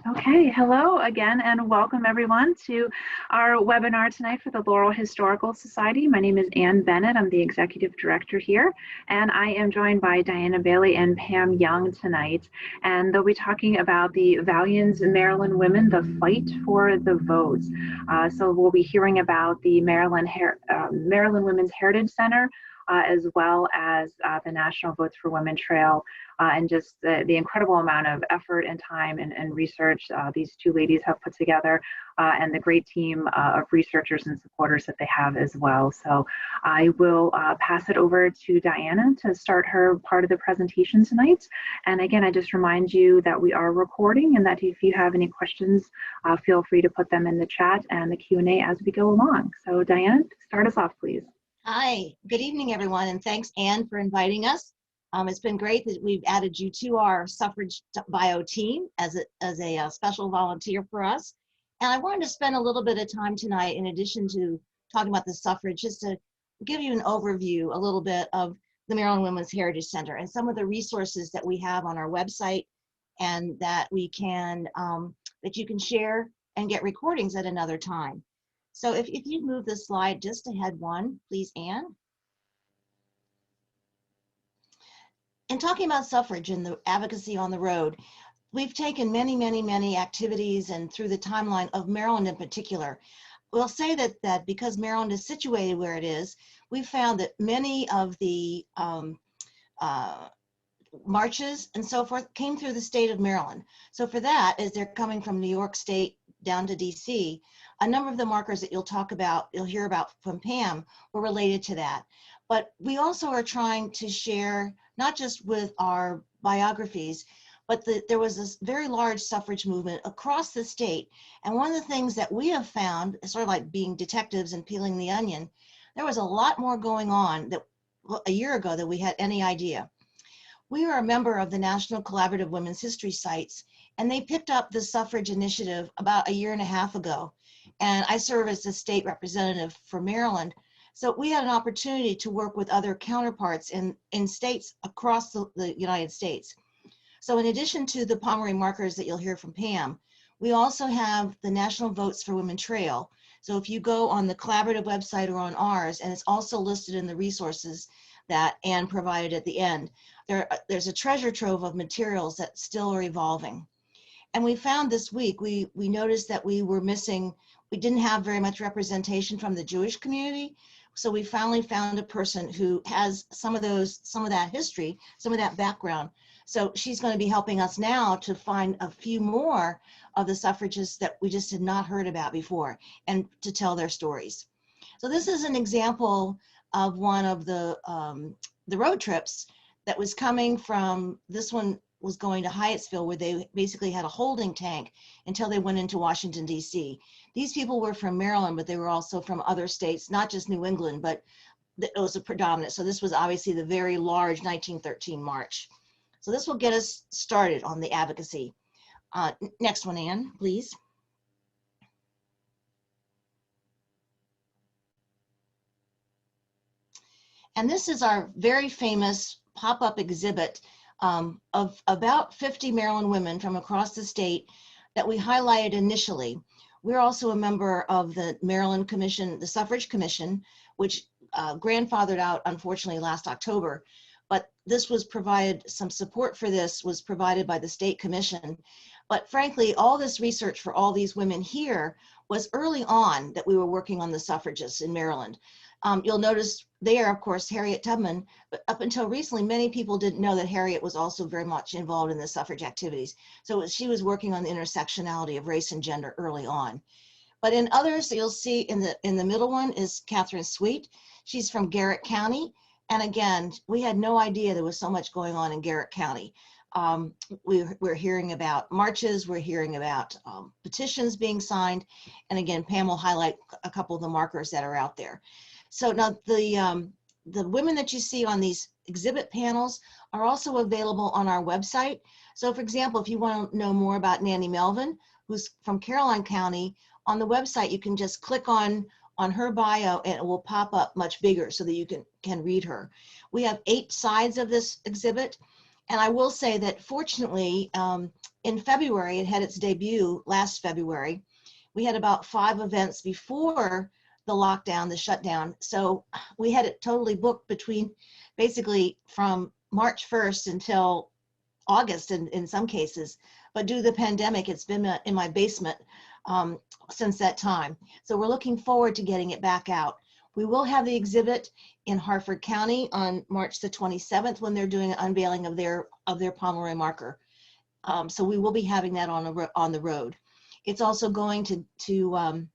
Okay, hello again and welcome everyone to our webinar tonight for the Laurel Historical Society. My name is Ann Bennett, I'm the Executive Director here, and I am joined by Diana Bailey and Pam Young tonight, and they'll be talking about the Valiant's Maryland Women, the fight for the votes. So we'll be hearing about the Maryland Women's Heritage Center, as well as the National Votes for Women Trail, and just the incredible amount of effort and time and research these two ladies have put together, and the great team of researchers and supporters that they have as well. So I will pass it over to Diana to start her part of the presentation tonight. And again, I just remind you that we are recording and that if you have any questions, feel free to put them in the chat and the Q&A as we go along. So Diana, start us off, please. Hi, good evening, everyone, and thanks, Anne, for inviting us. It's been great that we've added you to our suffrage bio team as a special volunteer for us. And I wanted to spend a little bit of time tonight, in addition to talking about the suffrage, just to give you an overview a little bit of the Maryland Women's Heritage Center and some of the resources that we have on our website and that we can, that you can share and get recordings at another time. So if you move the slide just ahead one, please, Anne. In talking about suffrage and the advocacy on the road, we've taken many activities and through the timeline of Maryland in particular. We'll say that because Maryland is situated where it is, we've found that many of the marches and so forth came through the state of Maryland. So for that, as they're coming from New York State down to DC, a number of the markers that you'll hear about from Pam were related to that. But we also are trying to share, not just with our biographies, but there was this very large suffrage movement across the state. And one of the things that we have found, sort of like being detectives and peeling the onion, there was a lot more going on that a year ago than we had any idea. We are a member of the National Collaborative Women's History Sites, and they picked up the suffrage initiative about a year and a half ago. And I serve as the state representative for Maryland. So we had an opportunity to work with other counterparts in states across the United States. So in addition to the Pomeroy markers that you'll hear from Pam, we also have the National Votes for Women Trail. So if you go on the collaborative website or on ours, and it's also listed in the resources that Anne provided at the end, there's a treasure trove of materials that still are evolving. And we found this week, we noticed that we didn't have very much representation from the Jewish community. So we finally found a person who has some of that history, some of that background. So she's going to be helping us now to find a few more of the suffragists that we just had not heard about before and to tell their stories. So this is an example of one of the road trips that was coming from, this one was going to Hyattsville, where they basically had a holding tank until they went into Washington, D.C. These people were from Maryland, but they were also from other states, not just New England, but it was a predominant. So this was obviously the very large 1913 march. So this will get us started on the advocacy. Next one, Anne, please. And this is our very famous pop-up exhibit of about 50 Maryland women from across the state that we highlighted initially. We're also a member of the Maryland Commission, the Suffrage Commission, which grandfathered out, unfortunately, last October. But this was provided, some support for this was provided by the State Commission. But frankly, all this research for all these women here was early on that we were working on the suffragists in Maryland. You'll notice there, of course, Harriet Tubman, but up until recently, many people didn't know that Harriet was also very much involved in the suffrage activities. So she was working on the intersectionality of race and gender early on. But in others, you'll see in the middle one is Catherine Sweet. She's from Garrett County. And again, we had no idea there was so much going on in Garrett County. We're hearing about marches, we're hearing about petitions being signed. And again, Pam will highlight a couple of the markers that are out there. So now the women that you see on these exhibit panels are also available on our website. So for example, if you want to know more about Nanny Melvin, who's from Caroline County, on the website, you can just click on her bio and it will pop up much bigger so that you can read her. We have 8 sides of this exhibit. And I will say that fortunately, in February, it had its debut last February. We had about 5 events before the lockdown, the shutdown. So we had it totally booked between basically from March 1st until August in some cases. But due to the pandemic, it's been in my basement since that time. So we're looking forward to getting it back out. We will have the exhibit in Harford County on March the 27th when they're doing an unveiling of their Pomeroy marker. So we will be having that on the road. It's also going to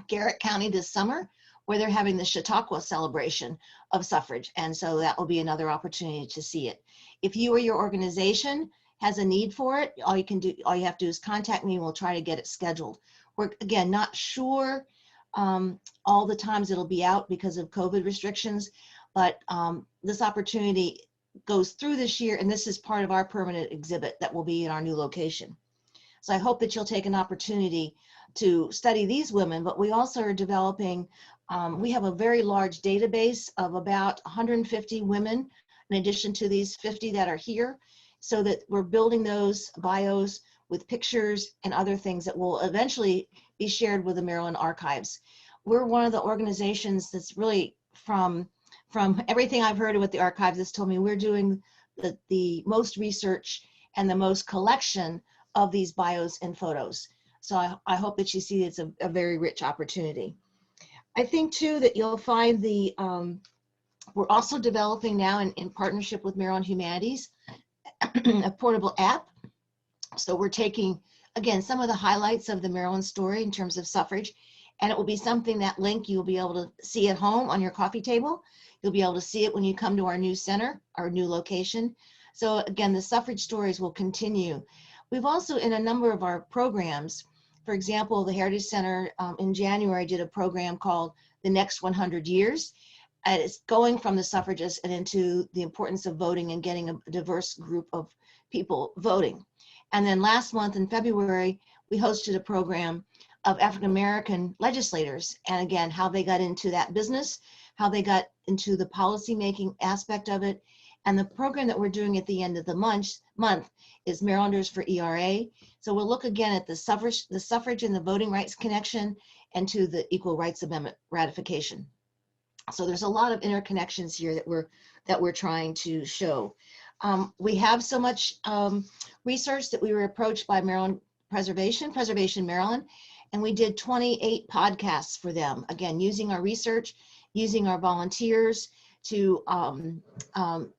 Garrett County this summer, where they're having the Chautauqua celebration of suffrage. And so that will be another opportunity to see it. If you or your organization has a need for it, all you have to do is contact me and we'll try to get it scheduled. We're, again, not sure all the times it'll be out because of COVID restrictions, but this opportunity goes through this year, and this is part of our permanent exhibit that will be in our new location. So I hope that you'll take an opportunity to study these women, but we also are developing, we have a very large database of about 150 women, in addition to these 50 that are here, so that we're building those bios with pictures and other things that will eventually be shared with the Maryland Archives. We're one of the organizations that's really, from everything I've heard of what the archives has told me, we're doing the most research and the most collection of these bios and photos. So I hope that you see it's a very rich opportunity. I think too that you'll find we're also developing now in partnership with Maryland Humanities, a portable app. So we're taking, again, some of the highlights of the Maryland story in terms of suffrage, and it will be something, that link you'll be able to see at home on your coffee table. You'll be able to see it when you come to our new center, our new location. So again, the suffrage stories will continue. We've also, in a number of our programs, for example, the Heritage Center in January did a program called The Next 100 Years. And it's going from the suffragists and into the importance of voting and getting a diverse group of people voting. And then last month in February, we hosted a program of African-American legislators, and again, how they got into that business, how they got into the policy-making aspect of it. And the program that we're doing at the end of the month is Marylanders for ERA. So we'll look again at the suffrage and the voting rights connection, and to the Equal Rights Amendment ratification. So there's a lot of interconnections here that we're trying to show. We have so much research that we were approached by Maryland Preservation Maryland, and we did 28 podcasts for them. Again, using our research, using our volunteers to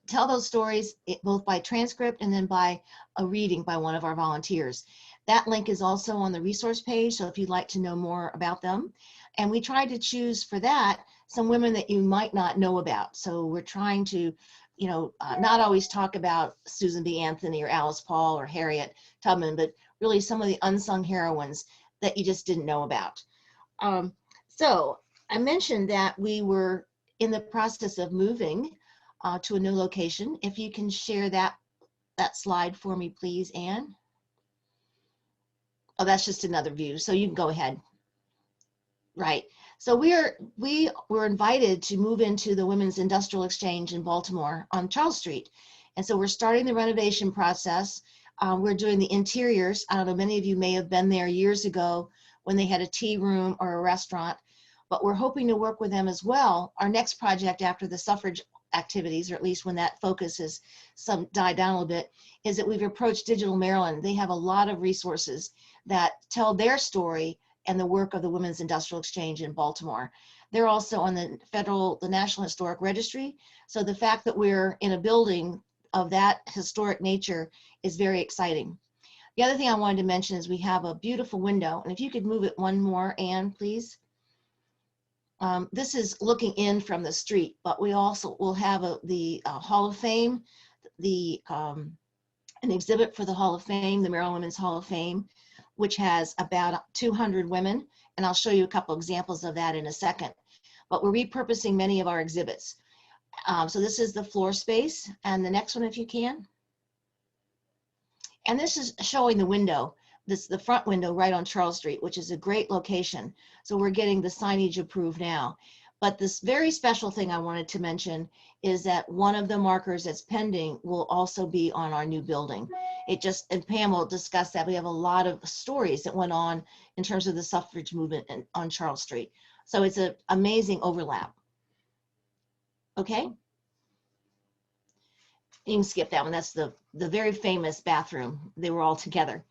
tell those stories, both by transcript and then by a reading by one of our volunteers. That link is also on the resource page, so if you'd like to know more about them. And we tried to choose for that some women that you might not know about. So we're trying to, not always talk about Susan B. Anthony or Alice Paul or Harriet Tubman, but really some of the unsung heroines that you just didn't know about. So I mentioned that we were in the process of moving to a new location. If you can share that slide for me, please, Anne. Oh, that's just another view, so you can go ahead. Right. So we were invited to move into the Women's Industrial Exchange in Baltimore on Charles Street. And so we're starting the renovation process. We're doing the interiors. I don't know, many of you may have been there years ago when they had a tea room or a restaurant, but we're hoping to work with them as well. Our next project after the suffrage activities, or at least when that focus has died down a little bit, is that we've approached Digital Maryland. They have a lot of resources that tell their story and the work of the Women's Industrial Exchange in Baltimore. They're also on the National Historic Registry. So the fact that we're in a building of that historic nature is very exciting. The other thing I wanted to mention is we have a beautiful window, and if you could move it one more, Anne, please. This is looking in from the street, but we also will have the Hall of Fame, an exhibit for the Hall of Fame, the Maryland Women's Hall of Fame, which has about 200 women, and I'll show you a couple examples of that in a second. But we're repurposing many of our exhibits. So this is the floor space, and the next one, if you can. And this is showing the window. This is the front window right on Charles Street, which is a great location. So we're getting the signage approved now. But this very special thing I wanted to mention is that one of the markers that's pending will also be on our new building. And Pam will discuss that. We have a lot of stories that went on in terms of the suffrage movement on Charles Street. So it's an amazing overlap. Okay. You can skip that one. That's the very famous bathroom. They were all together.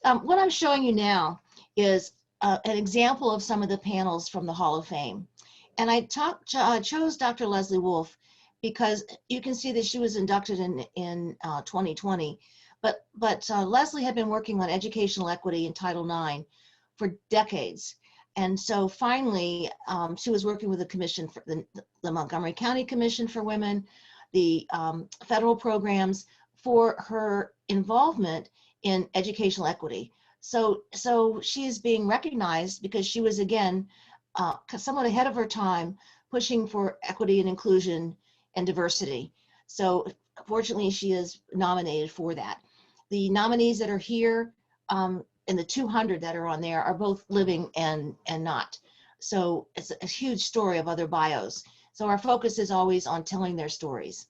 What I'm showing you now is an example of some of the panels from the Hall of Fame. And I chose Dr. Leslie Wolfe because you can see that she was inducted in 2020. But Leslie had been working on educational equity in Title IX for decades. And so finally, she was working with the commission, for the Montgomery County Commission for Women, the federal programs, for her involvement in educational equity. So she is being recognized because she was, again, somewhat ahead of her time, pushing for equity and inclusion and diversity. So fortunately, she is nominated for that. The nominees that are here and the 200 that are on there are both living and not. So it's a huge story of other bios. So our focus is always on telling their stories.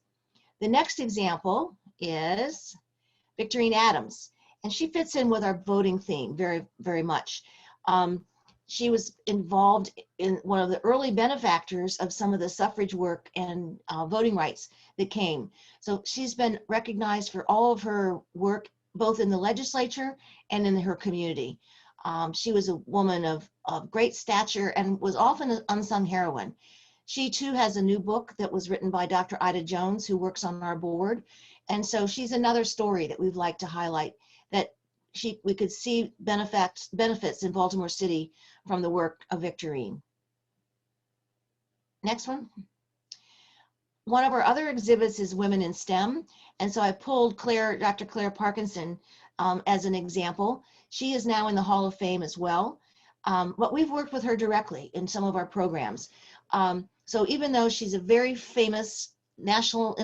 The next example is Victorine Adams, and she fits in with our voting theme very, very much. She was involved in one of the early benefactors of some of the suffrage work and voting rights that came. So she's been recognized for all of her work, both in the legislature and in her community. She was a woman of great stature and was often an unsung heroine. She too has a new book that was written by Dr. Ida Jones, who works on our board. And so she's another story that we'd like to highlight, that we could see benefits in Baltimore City from the work of Victorine. Next one. One of our other exhibits is Women in STEM. And so I pulled Dr. Claire Parkinson as an example. She is now in the Hall of Fame as well. But we've worked with her directly in some of our programs. So even though she's a very famous international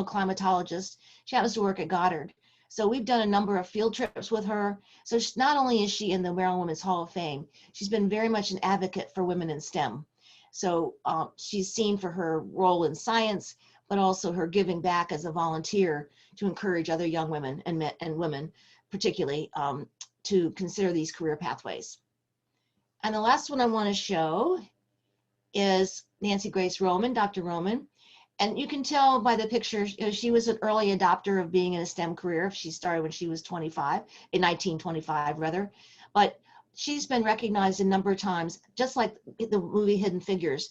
climatologist, she happens to work at Goddard. So we've done a number of field trips with her. So not only is she in the Maryland Women's Hall of Fame, she's been very much an advocate for women in STEM. So she's seen for her role in science, but also her giving back as a volunteer to encourage other young women and women, particularly, to consider these career pathways. And the last one I want to show is Nancy Grace Roman, Dr. Roman. And you can tell by the picture, she was an early adopter of being in a STEM career. She started when she was 1925 rather. But she's been recognized a number of times, just like the movie Hidden Figures.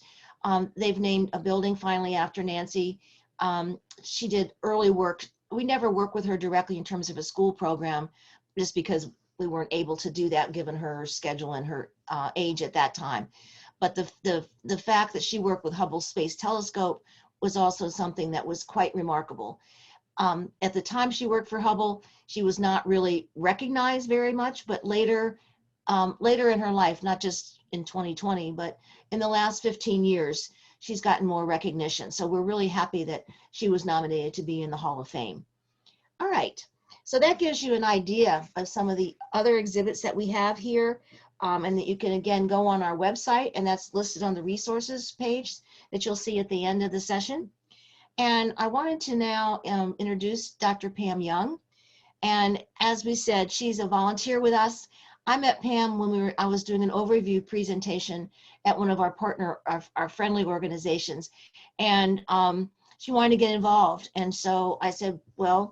They've named a building finally after Nancy. She did early work. We never worked with her directly in terms of a school program, just because we weren't able to do that given her schedule and her age at that time. But the fact that she worked with Hubble Space Telescope was also something that was quite remarkable. At the time she worked for Hubble, she was not really recognized very much, but later in her life, not just in 2020, but in the last 15 years, she's gotten more recognition. So we're really happy that she was nominated to be in the Hall of Fame. All right, so that gives you an idea of some of the other exhibits that we have here. And that you can, again, go on our website, and that's listed on the resources page that you'll see at the end of the session. And I wanted to now introduce Dr. Pam Young. And as we said, she's a volunteer with us. I met Pam when I was doing an overview presentation at one of our friendly organizations. And she wanted to get involved. And so I said, what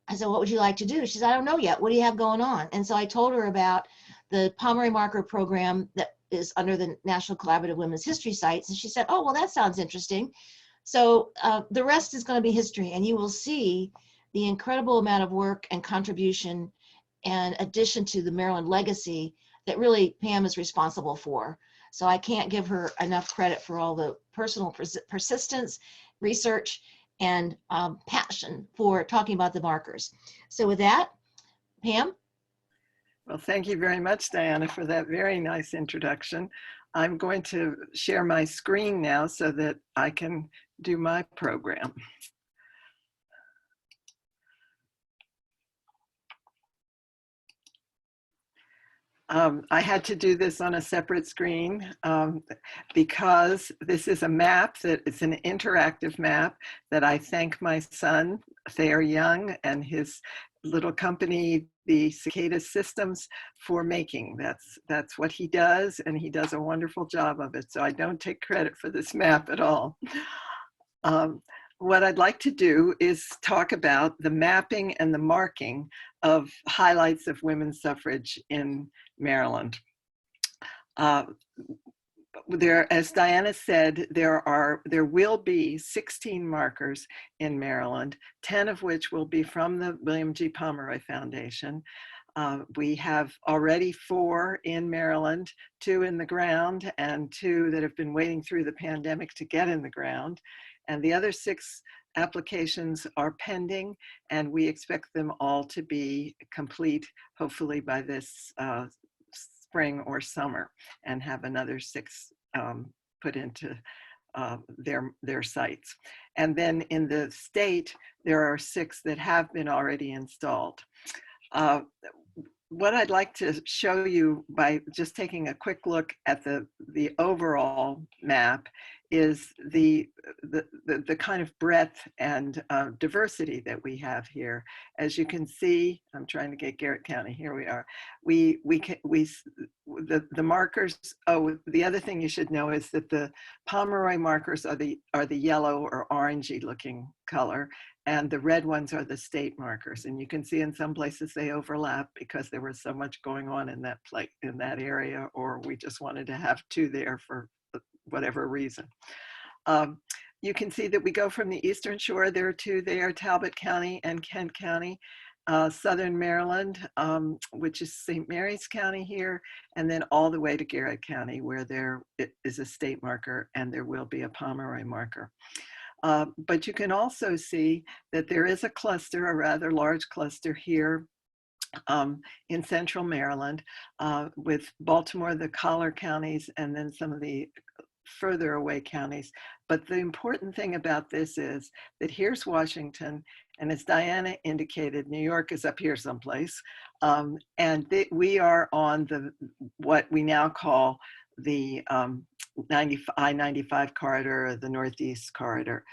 would you like to do? She said, I don't know yet. What do you have going on? And so I told her about the Pomeroy Marker program that is under the National Collaborative Women's History Sites. And she said, oh, well, that sounds interesting. So the rest is going to be history, and you will see the incredible amount of work and contribution and addition to the Maryland legacy that really Pam is responsible for. So I can't give her enough credit for all the personal persistence, research, and passion for talking about the markers. So with that, Pam? Well, thank you very much, Diana, for that very nice introduction. I'm going to share my screen now so that I can do my program. I had to do this on a separate screen because this is a map that it's an interactive map that I thank my son, Thayer Young, and his little company, the Cicada Systems, for making. That's what he does, and he does a wonderful job of it. So I don't take credit for this map at all. What I'd like to do is talk about the mapping and the marking of highlights of women's suffrage in Maryland. As Diana said, there will be 16 markers in Maryland, 10 of which will be from the William G. Pomeroy Foundation. We have already 4 in Maryland, 2 in the ground, and 2 that have been waiting through the pandemic to get in the ground. And the other 6 applications are pending, and we expect them all to be complete, hopefully by this spring or summer, and have another 6 put into their sites. And then in the state, there are 6 that have been already installed. What I'd like to show you by just taking a quick look at the overall map is the kind of breadth and diversity that we have here. As you can see, I'm trying to get Garrett County. Here we are. The markers. Oh, the other thing you should know is that the Pomeroy markers are the yellow or orangey looking color, and the red ones are the state markers. And you can see in some places they overlap because there was so much going on in that area, or we just wanted to have 2 there for whatever reason. You can see that we go from the Eastern Shore. There are 2 there, Talbot County and Kent County. Southern Maryland, which is St. Mary's County here, and then all the way to Garrett County, where there is a state marker and there will be a Pomeroy marker. But you can also see that there is a cluster, a rather large cluster here in central Maryland, with Baltimore, the collar counties, and then some of the further away counties. But the important thing about this is that here's Washington, and as Diana indicated, New York is up here someplace, and we are on what we now call the I-95 corridor, or the Northeast corridor.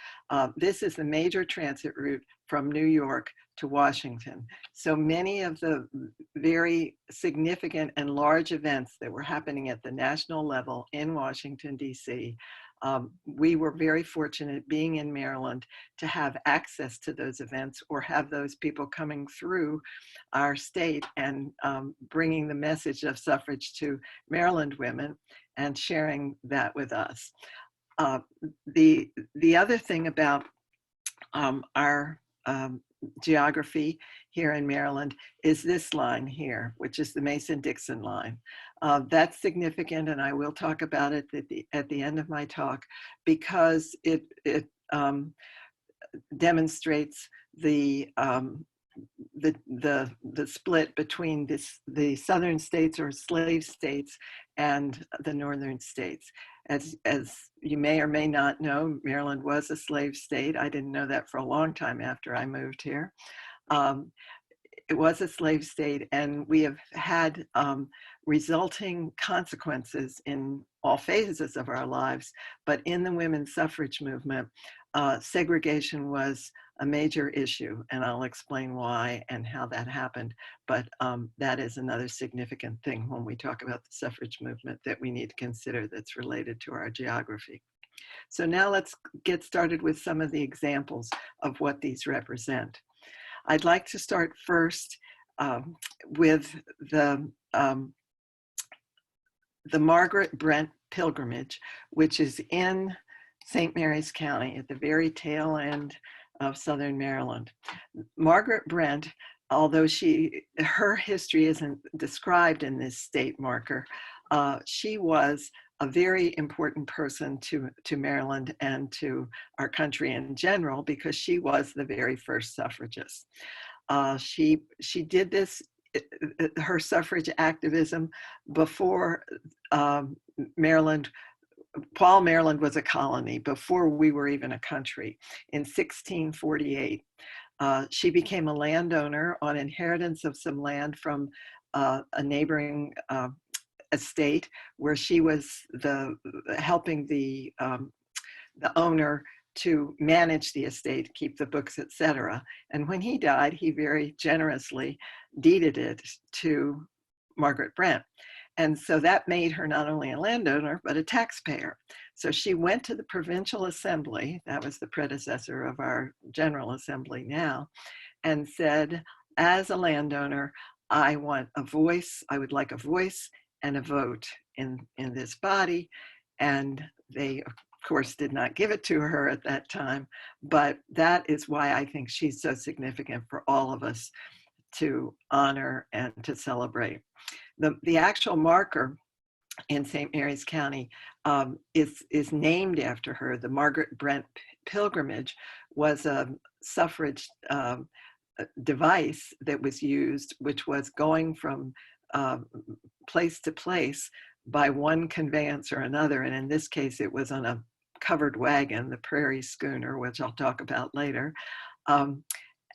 This is the major transit route from New York to Washington. So many of the very significant and large events that were happening at the national level in Washington, D.C., we were very fortunate, being in Maryland, to have access to those events, or have those people coming through our state and bringing the message of suffrage to Maryland women and sharing that with us. The other thing about our geography here in Maryland is this line here, which is the Mason-Dixon Line. That's significant, and I will talk about it at the end of my talk, because it demonstrates the split between the southern states, or slave states, and the northern states. As you may or may not know, Maryland was a slave state. I didn't know that for a long time after I moved here. It was a slave state, and we have had resulting consequences in all phases of our lives. But in the women's suffrage movement, segregation was a major issue, and I'll explain why and how that happened. But that is another significant thing when we talk about the suffrage movement that we need to consider, that's related to our geography. So now let's get started with some of the examples of what these represent. I'd like to start first with the Margaret Brent pilgrimage, which is in St. Mary's County at the very tail end of Southern Maryland. Margaret Brent, although her history isn't described in this state marker, she was a very important person to Maryland and to our country in general, because she was the very first suffragist. She did this, her suffrage activism, before Maryland was a colony, before we were even a country, in 1648. She became a landowner on inheritance of some land from a neighboring estate, where she was helping the owner to manage the estate, keep the books, etc. And when he died, he very generously deeded it to Margaret Brent. And so that made her not only a landowner, but a taxpayer. So she went to the Provincial Assembly, that was the predecessor of our General Assembly now, and said, as a landowner, I want a voice, I would like a voice and a vote in this body. And they, of course, did not give it to her at that time, but that is why I think she's so significant for all of us to honor and to celebrate. The actual marker in St. Mary's County is named after her. The Margaret Brent pilgrimage was a suffrage device that was used, which was going from place to place by one conveyance or another. And in this case, it was on a covered wagon, the Prairie Schooner, which I'll talk about later.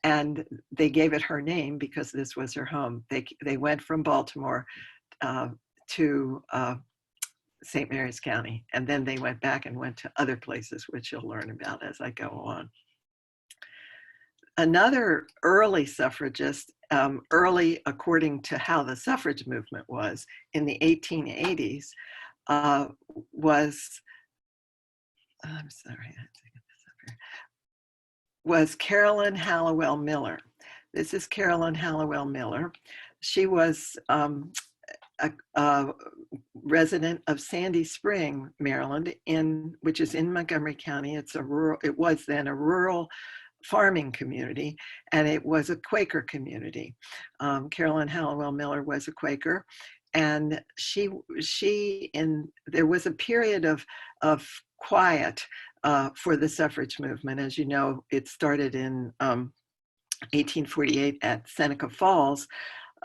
And they gave it her name because this was her home. They went from Baltimore to St. Mary's County, and then they went back and went to other places, which you'll learn about as I go on. Another early suffragist, early according to how the suffrage movement was in the 1880s, was Carolyn Halliwell Miller. This is Carolyn Halliwell Miller. She was a resident of Sandy Spring, Maryland, which is in Montgomery County. It was then a rural farming community, and it was a Quaker community. Carolyn Halliwell Miller was a Quaker, and there was a period of quiet for the suffrage movement. As you know, it started in 1848 at Seneca Falls.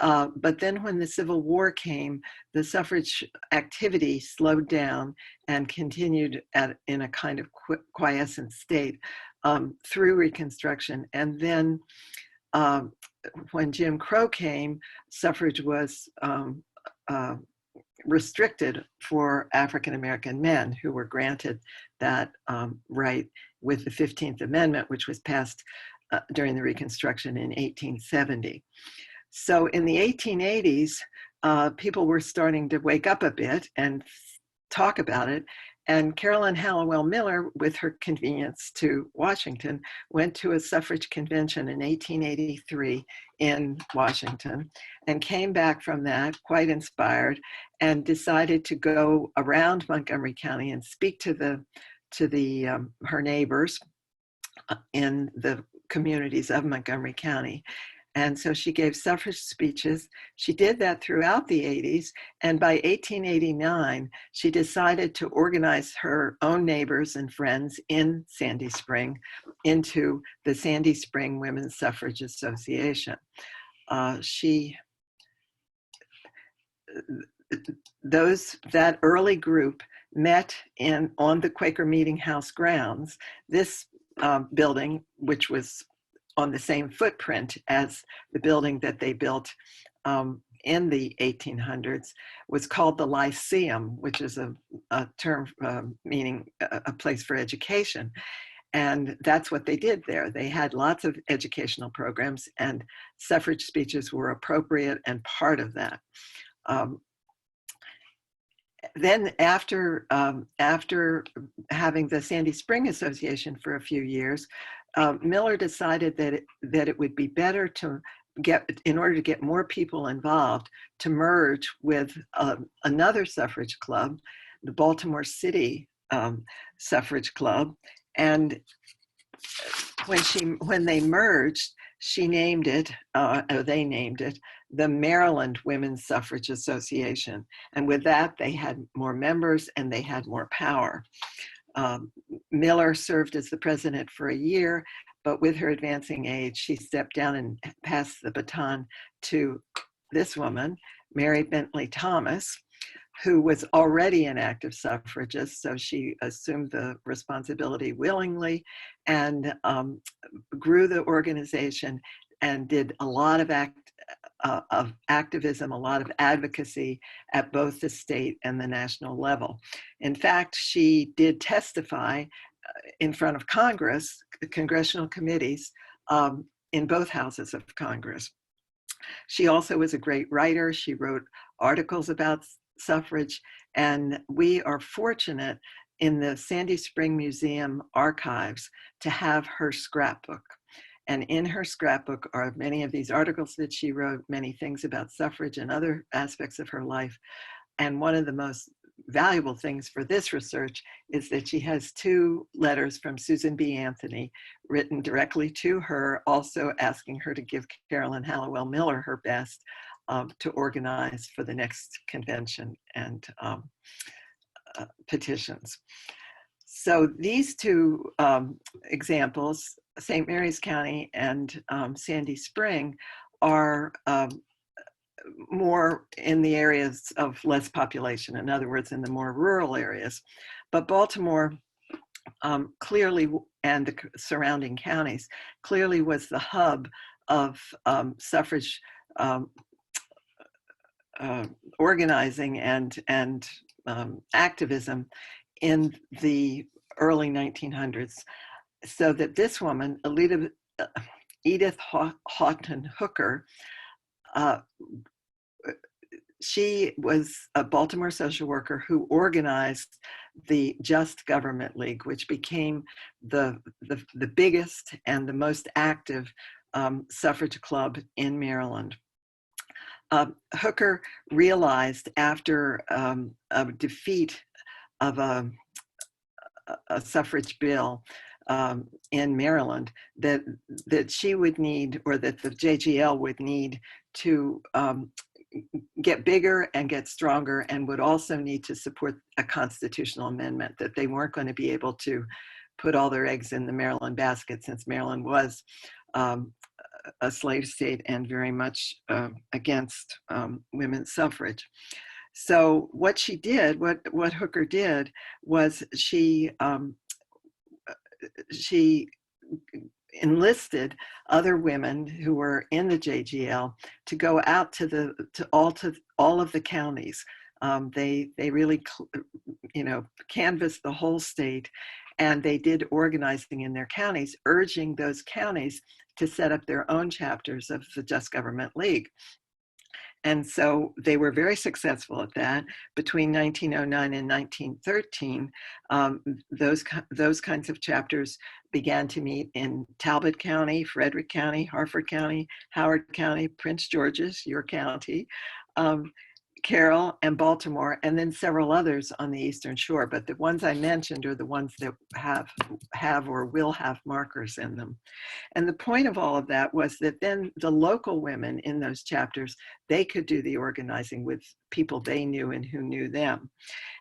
But then when the Civil War came, the suffrage activity slowed down and continued in a kind of quiescent state through Reconstruction. And then when Jim Crow came, suffrage was restricted for African-American men, who were granted that right with the 15th Amendment, which was passed during the Reconstruction in 1870. So in the 1880s, people were starting to wake up a bit and talk about it. And Carolyn Halliwell Miller, with her convenience to Washington, went to a suffrage convention in 1883 in Washington and came back from that quite inspired and decided to go around Montgomery County and speak to her neighbors in the communities of Montgomery County. And so she gave suffrage speeches. She did that throughout the 80s. And by 1889, she decided to organize her own neighbors and friends in Sandy Spring into the Sandy Spring Women's Suffrage Association. That early group met on the Quaker Meeting House grounds. This building, which was on the same footprint as the building that they built in the 1800s, was called the Lyceum, which is a term meaning a place for education. And that's what they did there. They had lots of educational programs, and suffrage speeches were appropriate and part of that. Then after having the Sandy Spring Association for a few years, Miller decided that it would be better in order to get more people involved, to merge with another suffrage club, the Baltimore City Suffrage Club. And when they merged, they named it the Maryland Women's Suffrage Association. And with that, they had more members and they had more power. Miller served as the president for a year, but with her advancing age, she stepped down and passed the baton to this woman, Mary Bentley Thomas, who was already an active suffragist, so she assumed the responsibility willingly and grew the organization and did a lot of activism, a lot of advocacy at both the state and the national level. In fact, she did testify in front of Congress, congressional committees, in both houses of Congress. She also was a great writer. She wrote articles about suffrage, and we are fortunate in the Sandy Spring Museum archives to have her scrapbook. And in her scrapbook are many of these articles that she wrote, many things about suffrage and other aspects of her life. And one of the most valuable things for this research is that she has 2 letters from Susan B. Anthony written directly to her, also asking her to give Carolyn Halliwell Miller her best to organize for the next convention and petitions. So these 2 examples, St. Mary's County and Sandy Spring, are more in the areas of less population, in other words, in the more rural areas. But Baltimore clearly, and the surrounding counties, clearly was the hub of suffrage organizing and activism in the early 1900s. So that this woman, Edith Haughton Hooker, she was a Baltimore social worker who organized the Just Government League, which became the biggest and the most active suffrage club in Maryland. Hooker realized after a defeat of a suffrage bill in Maryland that she would need, or that the JGL would need, to get bigger and get stronger, and would also need to support a constitutional amendment, that they weren't going to be able to put all their eggs in the Maryland basket, since Maryland was a slave state and very much against women's suffrage. So what she did, what Hooker did, was she enlisted other women who were in the JGL to go out to all of the counties. They really, canvassed the whole state, and they did organizing in their counties, urging those counties to set up their own chapters of the Just Government League. And so they were very successful at that. Between 1909 and 1913, those kinds of chapters began to meet in Talbot County, Frederick County, Harford County, Howard County, Prince George's, your county, Carroll, and Baltimore, and then several others on the Eastern Shore. But the ones I mentioned are the ones that have or will have markers in them. And the point of all of that was that then the local women in those chapters, they could do the organizing with people they knew and who knew them.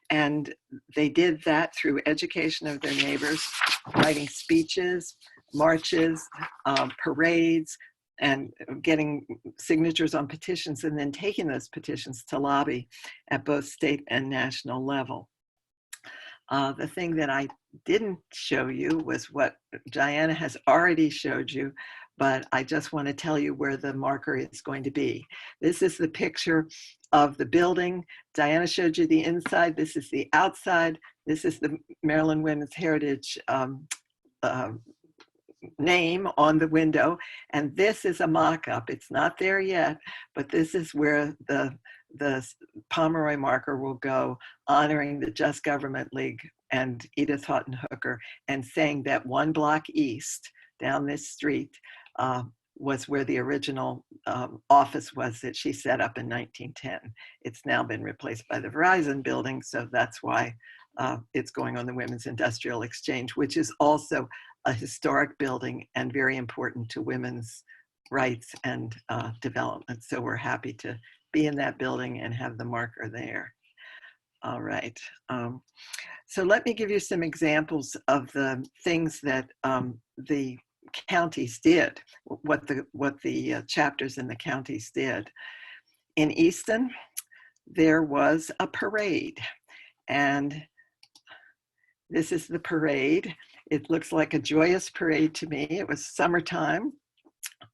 And they did that through education of their neighbors, writing speeches, marches, parades, and getting signatures on petitions, and then taking those petitions to lobby at both state and national level. The thing that I didn't show you was what Diana has already showed you, but I just want to tell you where the marker is going to be. This is the picture of the building. Diana showed you the inside. This is the outside. This is the Maryland Women's Heritage name on the window, and this is a mock-up. It's not there yet, but this is where the Pomeroy marker will go, honoring the Just Government League and Edith Haughton Hooker, and saying that 1 block east down this street was where the original office was that she set up in 1910. It's now been replaced by the Verizon building, so that's why it's going on the Women's Industrial Exchange, which is also a historic building and very important to women's rights and development. So we're happy to be in that building and have the marker there. All right. So let me give you some examples of the things that the counties did, what the chapters in the counties did. In Easton, there was a parade. And this is the parade. It looks like a joyous parade to me. It was summertime.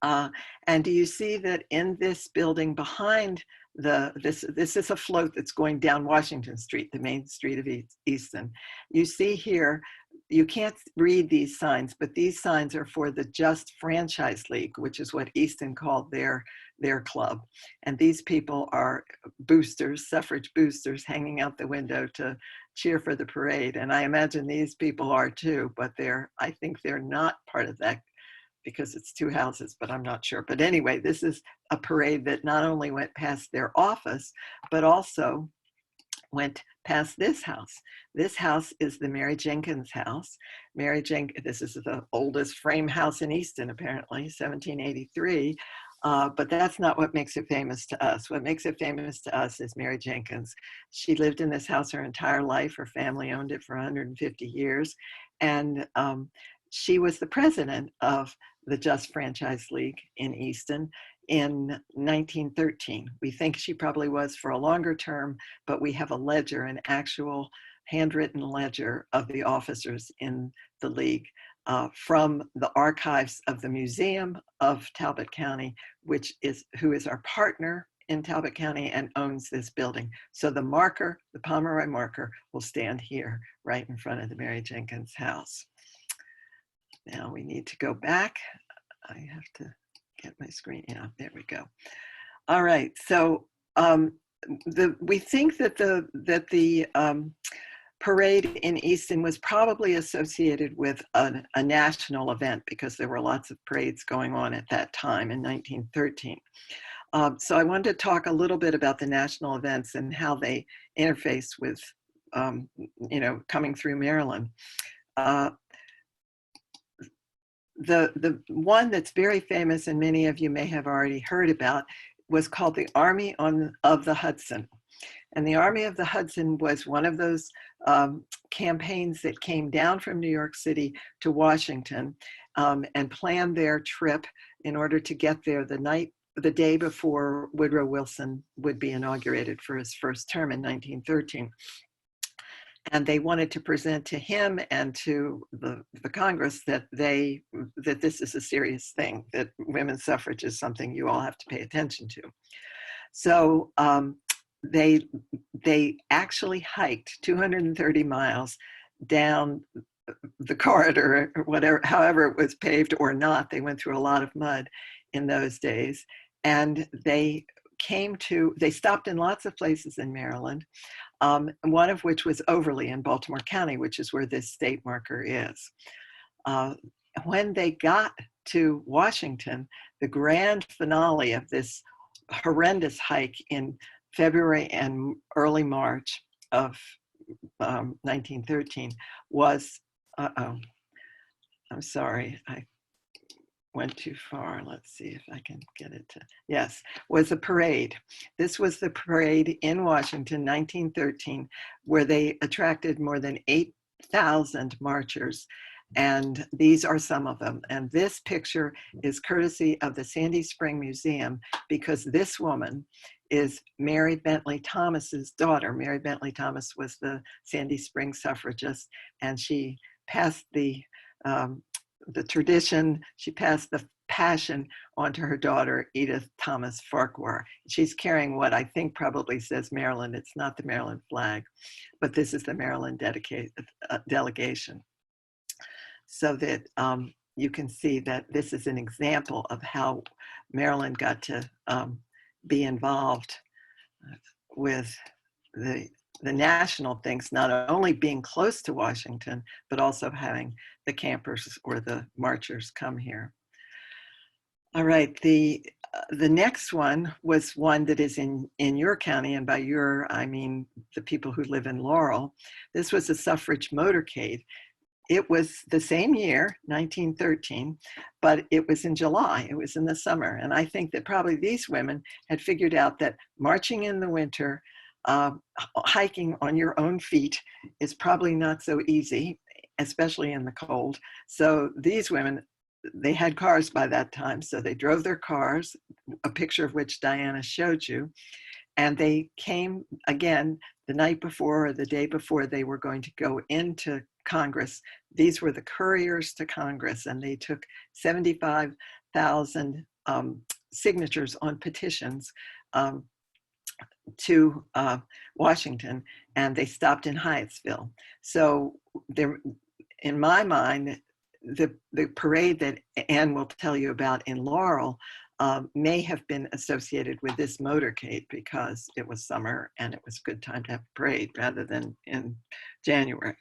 And do you see that in this building behind this is a float that's going down Washington Street, the main street of Easton. You see here, you can't read these signs, but these signs are for the Just Franchise League, which is what Easton called their club. And these people are boosters, suffrage boosters, hanging out the window to cheer for the parade. And I imagine these people are too, but I think they're not part of that because it's two houses, but I'm not sure. But anyway, this is a parade that not only went past their office, but also went past this house. This house is the Mary Jenkins house. This is the oldest frame house in Easton, apparently, 1783. But that's not what makes it famous to us. What makes it famous to us is Mary Jenkins. She lived in this house her entire life. Her family owned it for 150 years. And she was the president of the Just Franchise League in Easton in 1913. We think she probably was for a longer term, but we have a ledger, an actual handwritten ledger of the officers in the league from the archives of the Museum of Talbot County, who is our partner in Talbot County and owns this building. So the marker, the Pomeroy marker, will stand here right in front of the Mary Jenkins house. Now we need to go back. I have to get my screen. Yeah, there we go. All right. So we think that the parade in Easton was probably associated with a national event because there were lots of parades going on at that time in 1913. So I wanted to talk a little bit about the national events and how they interface with, coming through Maryland. The one that's very famous and many of you may have already heard about was called the Army of the Hudson. And the Army of the Hudson was one of those campaigns that came down from New York City to Washington and planned their trip in order to get there the day before Woodrow Wilson would be inaugurated for his first term in 1913. And they wanted to present to him and to the Congress that this is a serious thing, that women's suffrage is something you all have to pay attention to. So they actually hiked 230 miles down the corridor, or whatever, however it was paved or not. They went through a lot of mud in those days, and they stopped in lots of places in Maryland. One of which was Overley in Baltimore County, which is where this state marker is. When they got to Washington, the grand finale of this horrendous hike in February and early March of 1913 was, I'm sorry, I went too far. Let's see if I can get it to, yes, was a parade. This was the parade in Washington, 1913, where they attracted more than 8,000 marchers. And these are some of them. And this picture is courtesy of the Sandy Spring Museum, because this woman is Mary Bentley Thomas's daughter. Mary Bentley Thomas was the Sandy Spring suffragist, and she passed the tradition, she passed the passion onto her daughter, Edith Thomas Farquhar. She's carrying what I think probably says Maryland. It's not the Maryland flag, but this is the Maryland delegation. So that you can see that this is an example of how Maryland got to be involved with the national things, not only being close to Washington, but also having the campers or the marchers come here. All right, the next one was one that is in your county, and by your, I mean the people who live in Laurel. This was the Suffrage Motorcade. It was the same year, 1913, but it was in July, it was in the summer. And I think that probably these women had figured out that marching in the winter, hiking on your own feet is probably not so easy, especially in the cold. So these women, they had cars by that time, so they drove their cars, a picture of which Diana showed you, And they came again the night before or the day before they were going to go into Congress. These were the couriers to Congress, and they took 75,000 signatures on petitions to Washington, and they stopped in Hyattsville. So there, in my mind, the parade that Anne will tell you about in Laurel may have been associated with this motorcade because it was summer and it was a good time to have a parade rather than in January.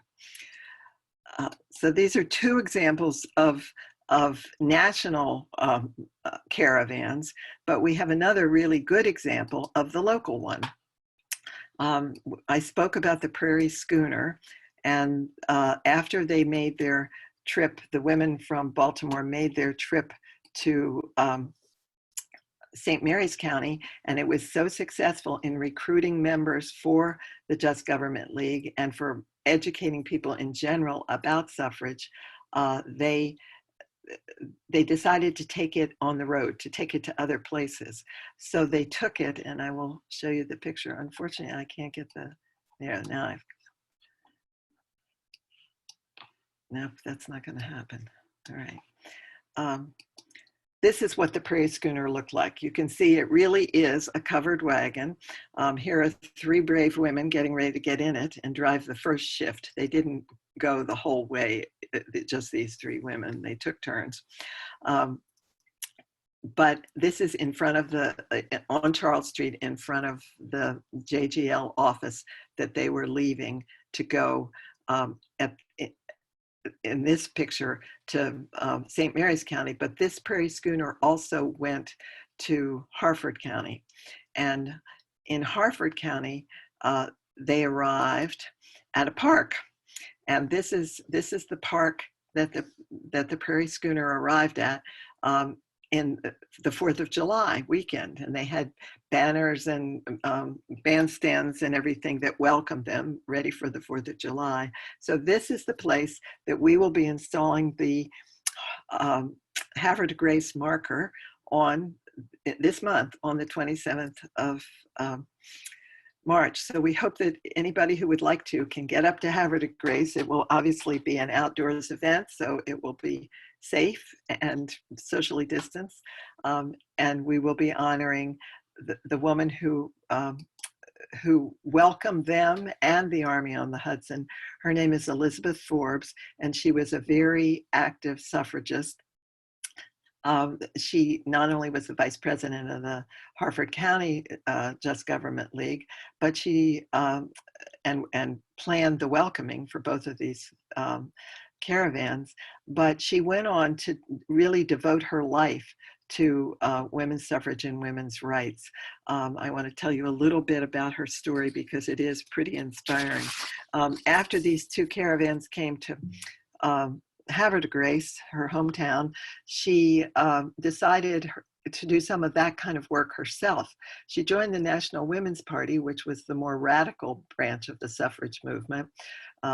So these are two examples of national caravans, but we have another really good example of the local one. I spoke about the Prairie Schooner, and after they made their trip, the women from Baltimore made their trip to St. Mary's County, and it was so successful in recruiting members for the Just Government League and for educating people in general about suffrage, they decided to take it on the road, to take it to other places. So they took it, and I will show you the picture. Unfortunately, I can't get there now. No, that's not going to happen. All right. This is what the Prairie Schooner looked like. You can see it really is a covered wagon. Here are three brave women getting ready to get in it and drive the first shift. They didn't go the whole way, just these three women. They took turns. But this is in front of on Charles Street, in front of the JGL office that they were leaving to go in this picture to St. Mary's County, but this Prairie Schooner also went to Harford County. And in Harford County, they arrived at a park. And this is the park that the Prairie Schooner arrived at in the 4th of July weekend. And they had banners and bandstands and everything that welcomed them, ready for the 4th of July. So this is the place that we will be installing the Havre de Grace marker on this month, on the 27th of March. So we hope that anybody who would like to can get up to Havre de Grace. It will obviously be an outdoors event, so it will be safe and socially distanced. And we will be honoring the woman who welcomed them and the Army on the Hudson. Her name is Elizabeth Forbes, and she was a very active suffragist. She not only was the vice president of the Harford County Just Government League, but she and planned the welcoming for both of these caravans. But she went on to really devote her life to women's suffrage and women's rights. I want to tell you a little bit about her story because it is pretty inspiring. After these two caravans came to Havre de Grace, her hometown, she decided to do some of that kind of work herself. She joined the National Women's Party, which was the more radical branch of the suffrage movement,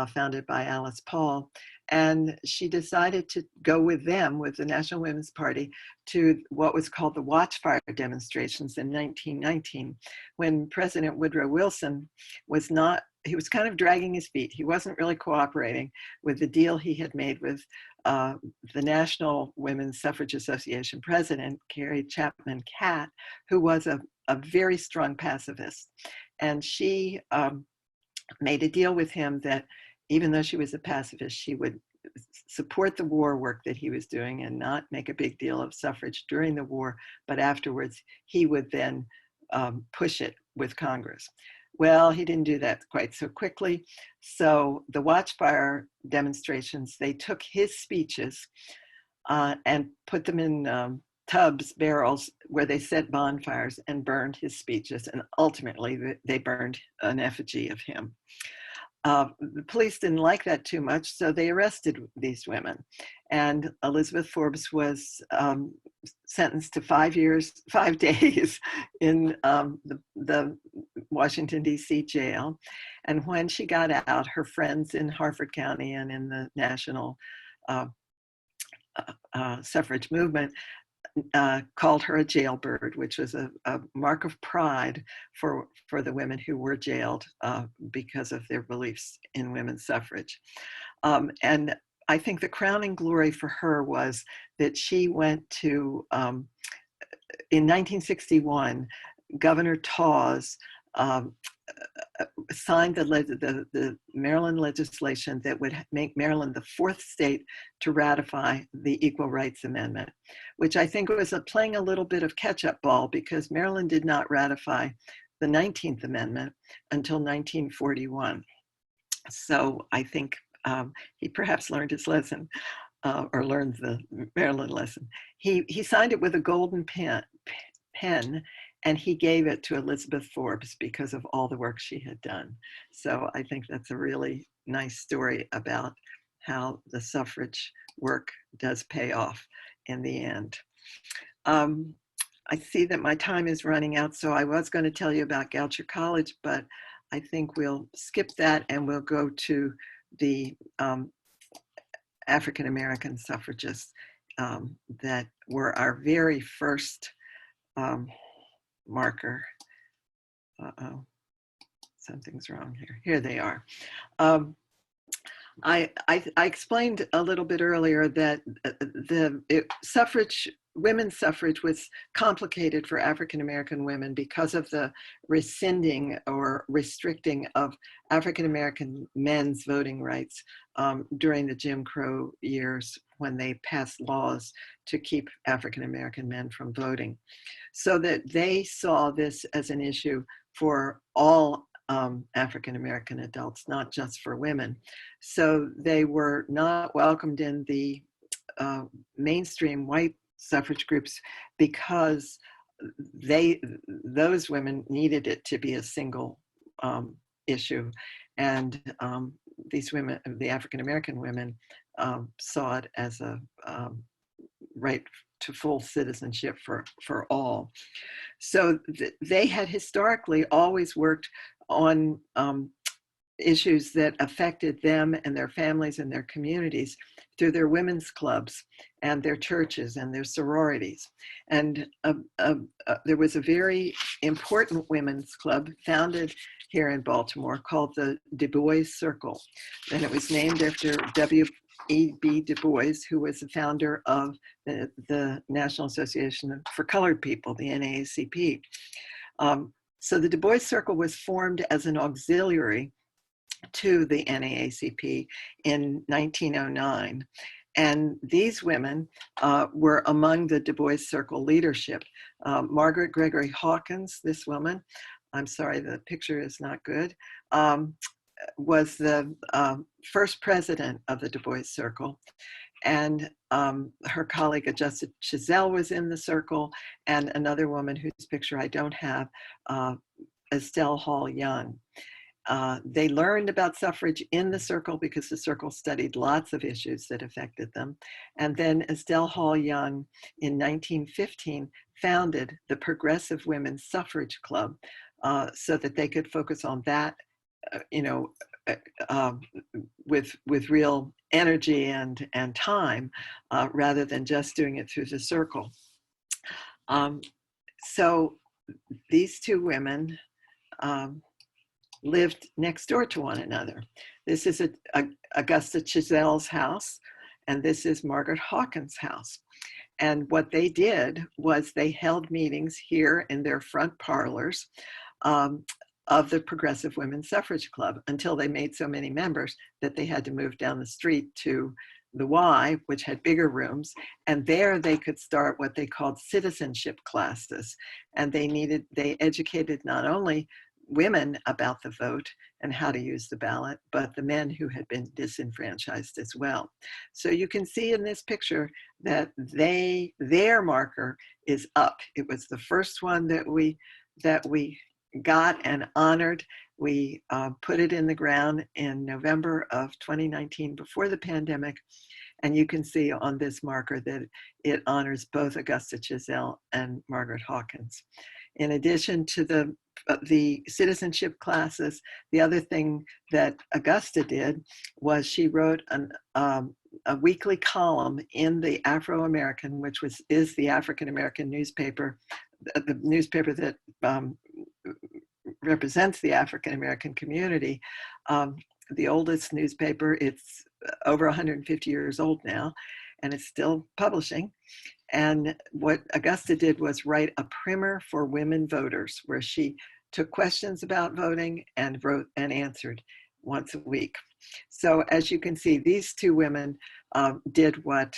founded by Alice Paul. And she decided to go with them, with the National Women's Party, to what was called the Watchfire demonstrations in 1919, when President Woodrow Wilson was not, he was kind of dragging his feet. He wasn't really cooperating with the deal he had made with the National Women's Suffrage Association president, Harriet Tubman, who was a very strong pacifist. And she made a deal with him that even though she was a pacifist, she would support the war work that he was doing and not make a big deal of suffrage during the war, but afterwards he would then push it with Congress. Well, he didn't do that quite so quickly. So the Watchfire demonstrations, they took his speeches and put them in tubs, barrels, where they set bonfires and burned his speeches. And ultimately, they burned an effigy of him. The police didn't like that too much, so they arrested these women. And Elizabeth Forbes was sentenced to 5 years, 5 days in the Washington, D.C. jail. And when she got out, her friends in Harford County and in the national suffrage movement called her a jailbird, which was a mark of pride for the women who were jailed because of their beliefs in women's suffrage. And I think the crowning glory for her was that she went to, in 1961, Governor Tawes signed the Maryland legislation that would make Maryland the 4th state to ratify the Equal Rights Amendment, which I think was playing a little bit of catch-up ball because Maryland did not ratify the 19th Amendment until 1941. So I think he perhaps learned his lesson, or learned the Maryland lesson. He signed it with a golden pen, and he gave it to Elizabeth Forbes because of all the work she had done. So I think that's a really nice story about how the suffrage work does pay off in the end. I see that my time is running out, so I was going to tell you about Goucher College, but I think we'll skip that and we'll go to the African-American suffragists that were our very first marker. Uh-oh, something's wrong here. Here they are. I explained a little bit earlier that women's suffrage was complicated for African-American women because of the rescinding or restricting of African-American men's voting rights during the Jim Crow years when they passed laws to keep African-American men from voting. So that they saw this as an issue for all African-American adults, not just for women. So they were not welcomed in the mainstream white suffrage groups because those women needed it to be a single issue. And these women, the African-American women, saw it as a right to full citizenship for all. So they had historically always worked on issues that affected them and their families and their communities through their women's clubs and their churches and their sororities. And there was a very important women's club founded here in Baltimore called the Dubois Circle. And it was named after W.E.B. Du Bois, who was the founder of the National Association for Colored People, the NAACP. So the Dubois Circle was formed as an auxiliary to the NAACP in 1909. And these women were among the Dubois Circle leadership. Margaret Gregory Hawkins, this woman, I'm sorry, the picture is not good, was the first president of the Dubois Circle. And her colleague Augusta Chazelle was in the circle, and another woman whose picture I don't have, Estelle Hall Young. They learned about suffrage in the circle because the circle studied lots of issues that affected them. And then Estelle Hall Young in 1915 founded the Progressive Women's Suffrage Club so that they could focus on that, with real energy and time rather than just doing it through the circle. So these two women lived next door to one another. This is Augusta Chazelle's house, and this is Margaret Hawkins' house. And what they did was they held meetings here in their front parlors of the Progressive Women's Suffrage Club until they made so many members that they had to move down the street to the Y, which had bigger rooms, and there they could start what they called citizenship classes. And they educated not only women about the vote and how to use the ballot, but the men who had been disenfranchised as well. So you can see in this picture that their marker is up. It was the first one that we got and honored. We put it in the ground in November of 2019 before the pandemic. And you can see on this marker that it honors both Augusta Chazelle and Margaret Hawkins. In addition to the citizenship classes, the other thing that Augusta did was she wrote a weekly column in the Afro-American, which is the African-American newspaper, the newspaper that represents the African-American community, the oldest newspaper. It's over 150 years old now, and it's still publishing. And what Augusta did was write a primer for women voters, where she took questions about voting and wrote and answered once a week. So as you can see, these two women did what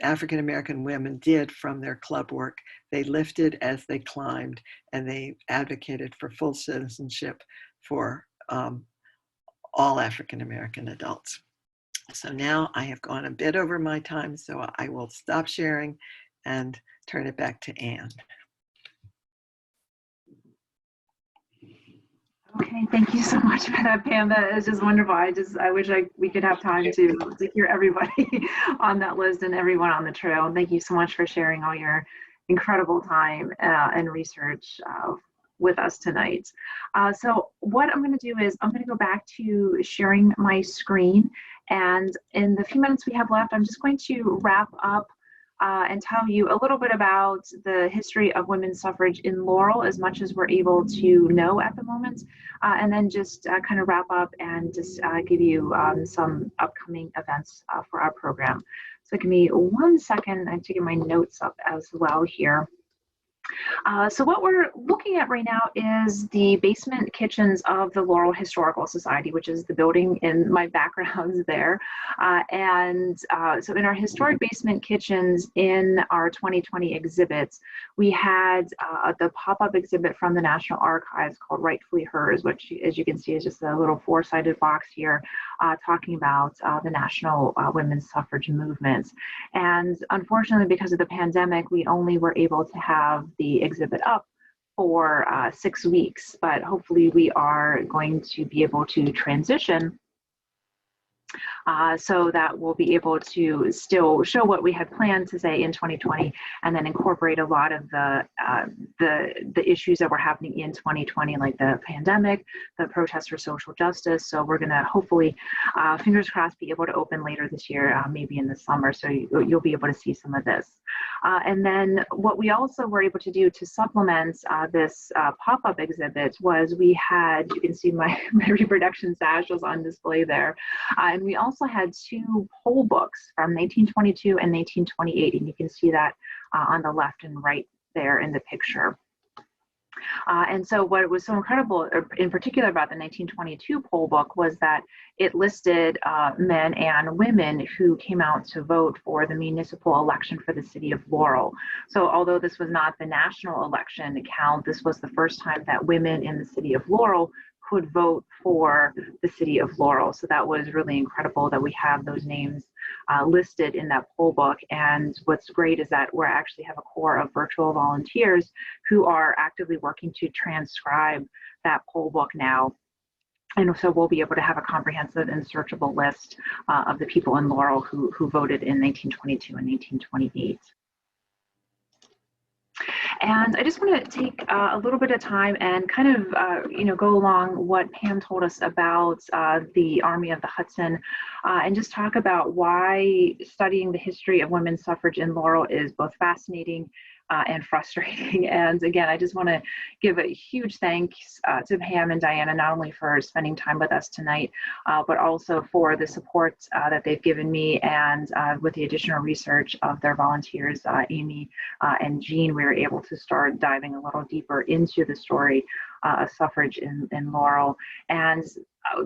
African-American women did from their club work. They lifted as they climbed, and they advocated for full citizenship for all African-American adults. So now I have gone a bit over my time, so I will stop sharing and turn it back to Anne. Okay, thank you so much for that, Pam. That is just wonderful. I wish we could have time to hear everybody on that list and everyone on the trail. Thank you so much for sharing all your incredible time and research with us tonight. So what I'm going to do is I'm going to go back to sharing my screen, and in the few minutes we have left, I'm just going to wrap up and tell you a little bit about the history of women's suffrage in Laurel, as much as we're able to know at the moment, and then just kind of wrap up and just give you some upcoming events for our program. So give me 1 second. I'm taking my notes up as well here. So what we're looking at right now is the basement kitchens of the Laurel Historical Society, which is the building in my background there. So in our historic basement kitchens in our 2020 exhibits, we had the pop-up exhibit from the National Archives called Rightfully Hers, which, as you can see, is just a little four-sided box here talking about the national women's suffrage movement. And unfortunately, because of the pandemic, we only were able to have the exhibit up for 6 weeks, but hopefully we are going to be able to transition so that we'll be able to still show what we had planned to say in 2020, and then incorporate a lot of the issues that were happening in 2020, like the pandemic, the protests for social justice. So we're going to hopefully, fingers crossed, be able to open later this year, maybe in the summer, so you'll be able to see some of this. And then what we also were able to do to supplement this pop-up exhibit was we had, you can see my reproduction sash was on display there, and we also had 2 poll books from 1822 and 1828, and you can see that on the left and right there in the picture. And so what was so incredible in particular about the 1922 poll book was that it listed men and women who came out to vote for the municipal election for the city of Laurel. So although this was not the national election count, this was the first time that women in the city of Laurel could vote for the city of Laurel. So that was really incredible that we have those names listed in that poll book. And what's great is that we actually have a core of virtual volunteers who are actively working to transcribe that poll book now. And so we'll be able to have a comprehensive and searchable list of the people in Laurel who voted in 1922 and 1828. And I just want to take a little bit of time and kind of, go along what Pam told us about the Army of the Hudson, and just talk about why studying the history of women's suffrage in Laurel is both fascinating and frustrating. And again, I just want to give a huge thanks to Pam and Diana, not only for spending time with us tonight, but also for the support that they've given me, and with the additional research of their volunteers, Amy and Jean, we were able to start diving a little deeper into the story of suffrage in Laurel. And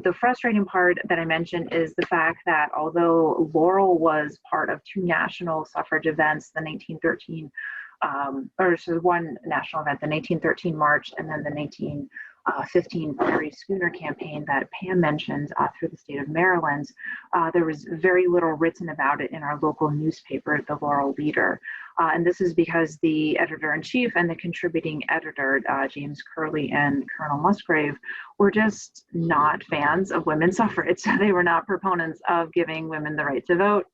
the frustrating part that I mentioned is the fact that although Laurel was part of 2 national suffrage events, the 1913 one national event, the 1913 March, and then the 1915 Prairie Schooner campaign that Pam mentioned through the state of Maryland, there was very little written about it in our local newspaper, the Laurel Leader. And this is because the editor-in-chief and the contributing editor, James Curley and Colonel Musgrave, were just not fans of women's suffrage. They were not proponents of giving women the right to vote.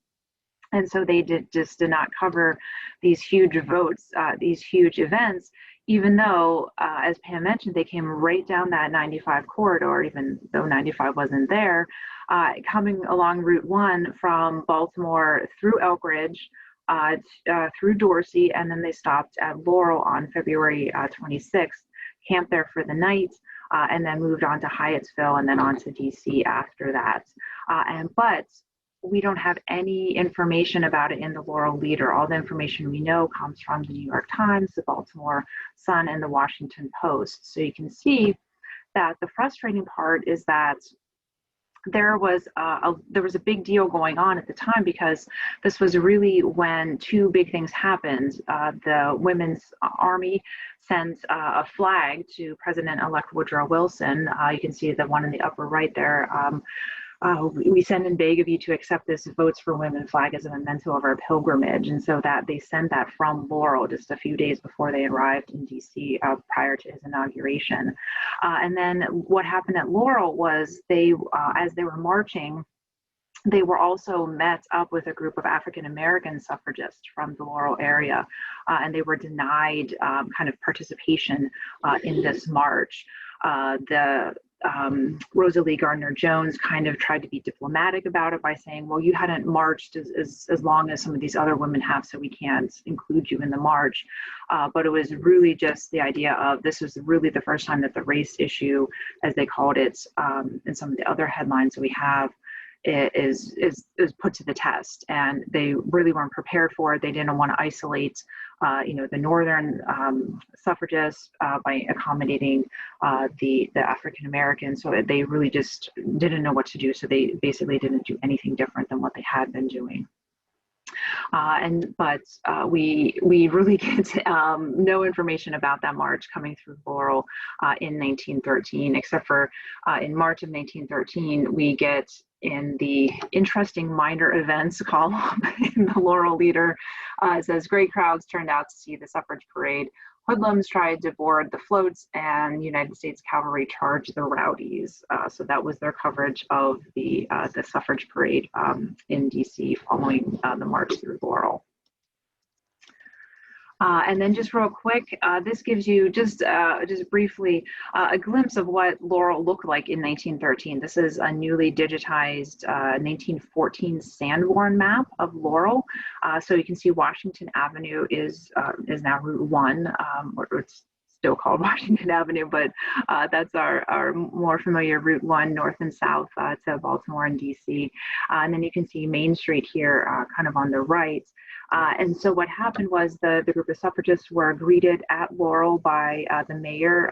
And so they just did not cover these huge votes, these huge events even though, as Pam mentioned, they came right down that 95 corridor, even though 95 wasn't there, coming along Route 1 from Baltimore through Elk Ridge, through Dorsey, and then they stopped at Laurel on February 26th, camped there for the night, and then moved on to Hyattsville and then on to DC after that. But we don't have any information about it in the Laurel Leader. All the information we know comes from the New York Times, the Baltimore Sun, and the Washington Post. So you can see that the frustrating part is that there was a big deal going on at the time, because this was really when two big things happened. The Women's Army sent a flag to President-elect Woodrow Wilson. You can see the one in the upper right there. We send and beg of you to accept this Votes for Women flag as a memento of our pilgrimage. And so that they sent that from Laurel just a few days before they arrived in DC prior to his inauguration. And then what happened at Laurel was they, as they were marching, they were also met up with a group of African-American suffragists from the Laurel area, and they were denied kind of participation in this march. Rosalie Gardner-Jones kind of tried to be diplomatic about it by saying, well, you hadn't marched as long as some of these other women have, so we can't include you in the march. But it was really just the idea of, this was really the first time that the race issue, as they called it, in some of the other headlines we have, is put to the test, and they really weren't prepared for it. They didn't want to isolate, the northern suffragists by accommodating the African Americans. So they really just didn't know what to do. So they basically didn't do anything different than what they had been doing. But we really get no information about that march coming through Laurel in 1913, except for in March of 1913, we get in the interesting minor events column in the Laurel Leader, it says, great crowds turned out to see the suffrage parade. Hoodlums tried to board the floats, and United States cavalry charged the rowdies. So that was their coverage of the suffrage parade in DC following the march through Laurel. And then just real quick, this gives you just briefly a glimpse of what Laurel looked like in 1913. This is a newly digitized 1914 Sanborn map of Laurel. So you can see Washington Avenue is now Route 1, or it's still called Washington Avenue, but that's our more familiar Route 1 north and south to Baltimore and DC. And then you can see Main Street here kind of on the right. And so what happened was the group of suffragists were greeted at Laurel by the mayor,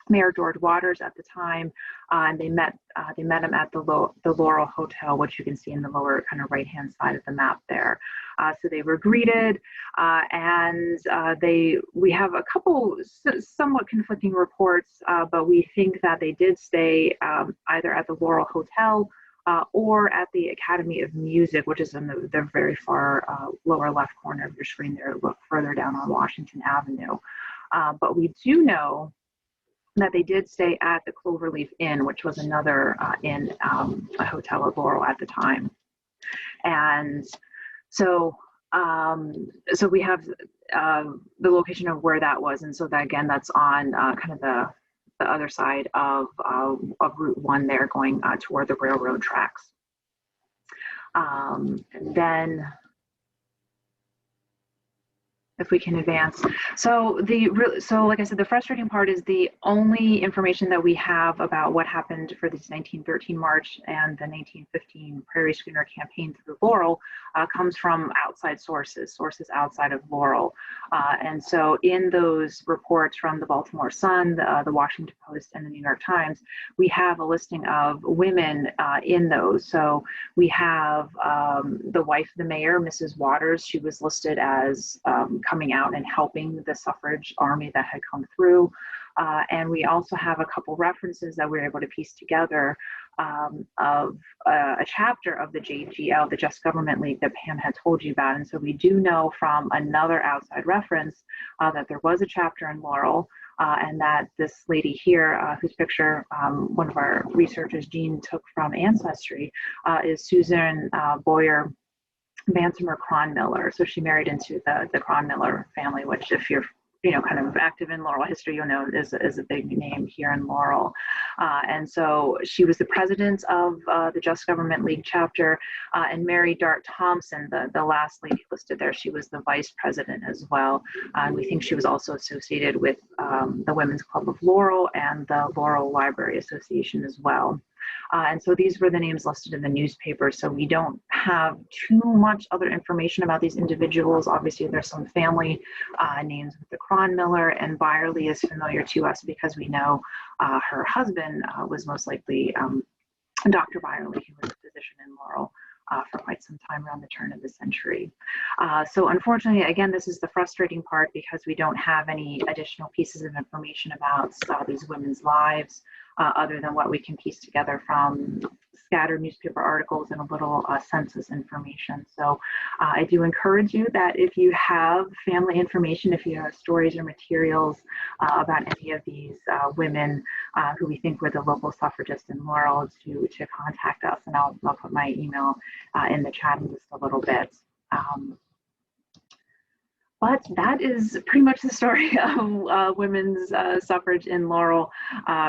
Mayor George Waters at the time, and they met him at the Laurel Hotel, which you can see in the lower kind of right-hand side of the map there. So they were greeted, and we have a couple somewhat conflicting reports, but we think that they did stay either at the Laurel Hotel or at the Academy of Music, which is in the very far lower left corner of your screen there, look further down on Washington Avenue. But we do know that they did stay at the Cloverleaf Inn, which was another inn, a hotel at Laurel at the time. And so we have the location of where that was. And so that, again, that's on kind of the other side of Route 1 there, going toward the railroad tracks. And then if we can advance. So like I said, the frustrating part is the only information that we have about what happened for this 1913 march and the 1915 Prairie Schooner campaign through Laurel comes from outside sources outside of Laurel. And so in those reports from the Baltimore Sun, the Washington Post, and the New York Times, we have a listing of women in those. So we have the wife of the mayor, Mrs. Waters. She was listed as coming out and helping the suffrage army that had come through. And we also have a couple references that we were able to piece together of a chapter of the JGL, the Just Government League, that Pam had told you about. And so we do know from another outside reference that there was a chapter in Laurel, and that this lady here, whose picture one of our researchers, Jean, took from Ancestry, is Susan Boyer Bantimer Cronmiller. So she married into the Cronmiller family, which, if you're kind of active in Laurel history, is a big name here in Laurel. And so she was the president of the Just Government League chapter, and Mary Dart Thompson, the last lady listed there, she was the vice president as well. And we think she was also associated with the Women's Club of Laurel and the Laurel Library Association as well. And so these were the names listed in the newspaper. So we don't have too much other information about these individuals. Obviously, there's some family names with the Cronmiller, and Byerly is familiar to us because we know her husband was most likely Dr. Byerly, who was a physician in Laurel for quite some time around the turn of the century. So unfortunately, again, this is the frustrating part because we don't have any additional pieces of information about these women's lives other than what we can piece together from scattered newspaper articles and a little census information. So I do encourage you that if you have family information, if you have stories or materials about any of these women who we think were the local suffragists in Laurel, to contact us, and I'll put my email in the chat in just a little bit. But that is pretty much the story of women's suffrage in Laurel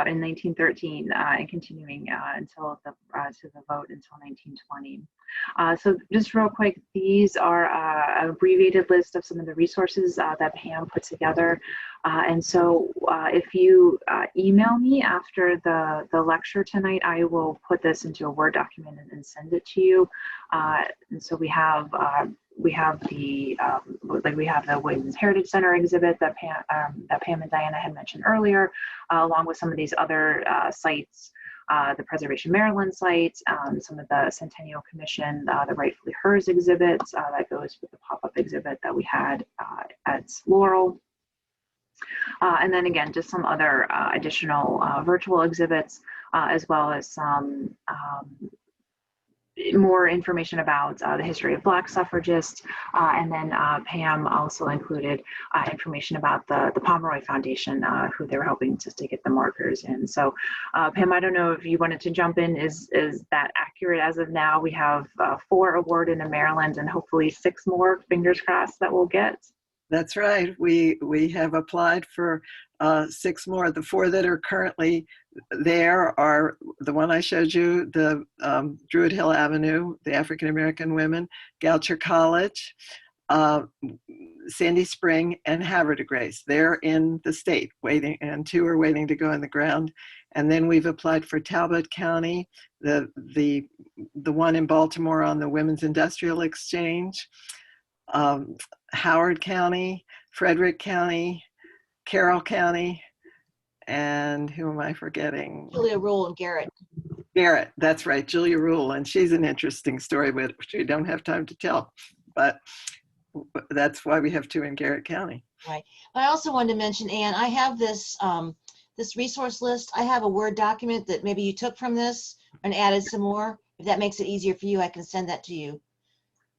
in 1913 and continuing until to the vote until 1920. So just real quick, these are an abbreviated list of some of the resources that Pam put together. And so if you email me after the lecture tonight, I will put this into a Word document and send it to you. And so we have the Women's Heritage Center exhibit that Pam and Diana had mentioned earlier, along with some of these other sites, the Preservation Maryland site, some of the Centennial Commission, the Rightfully Hers exhibits that goes with the pop-up exhibit that we had at Laurel. And then again, just some other additional virtual exhibits, as well as some more information about the history of Black suffragists, and then Pam also included information about the Pomeroy Foundation, who they were helping just to get the markers in. So Pam, I don't know if you wanted to jump in. Is that accurate as of now? We have 4 awarded in Maryland and hopefully 6 more, fingers crossed, that we'll get. That's right. We have applied for 6 more. The 4 that are currently there are the one I showed you, the Druid Hill Avenue, the African American women, Goucher College, Sandy Spring, and Havre de Grace. They're in the state waiting, and 2 are waiting to go in the ground. And then we've applied for Talbot County, the one in Baltimore on the Women's Industrial Exchange, Howard County, Frederick County, Carroll County, and who am I forgetting? Julia Rule and Garrett. Garrett, that's right, Julia Rule, and she's an interesting story, which we don't have time to tell, but that's why we have 2 in Garrett County. Right. I also wanted to mention, Anne, I have this this resource list. I have a Word document that maybe you took from this and added some more. If that makes it easier for you, I can send that to you.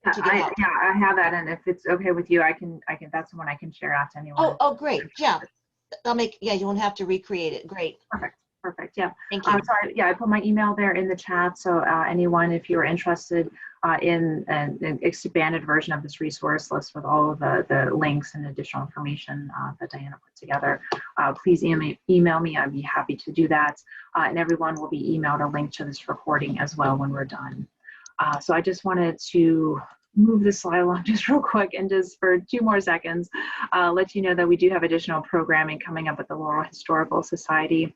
I have that, and if it's okay with you, I can that's the one I can share out to anyone. Oh, great. Yeah. You won't have to recreate it. Great. Perfect. Yeah. Thank you. Sorry. Yeah, I put my email there in the chat. So anyone, if you're interested in an expanded version of this resource list with all of the links and additional information that Diana put together, please email me. I'd be happy to do that. And everyone will be emailed a link to this recording as well when we're done. So I just wanted to move the slide along just real quick and just for 2 more seconds, let you know that we do have additional programming coming up at the Laurel Historical Society.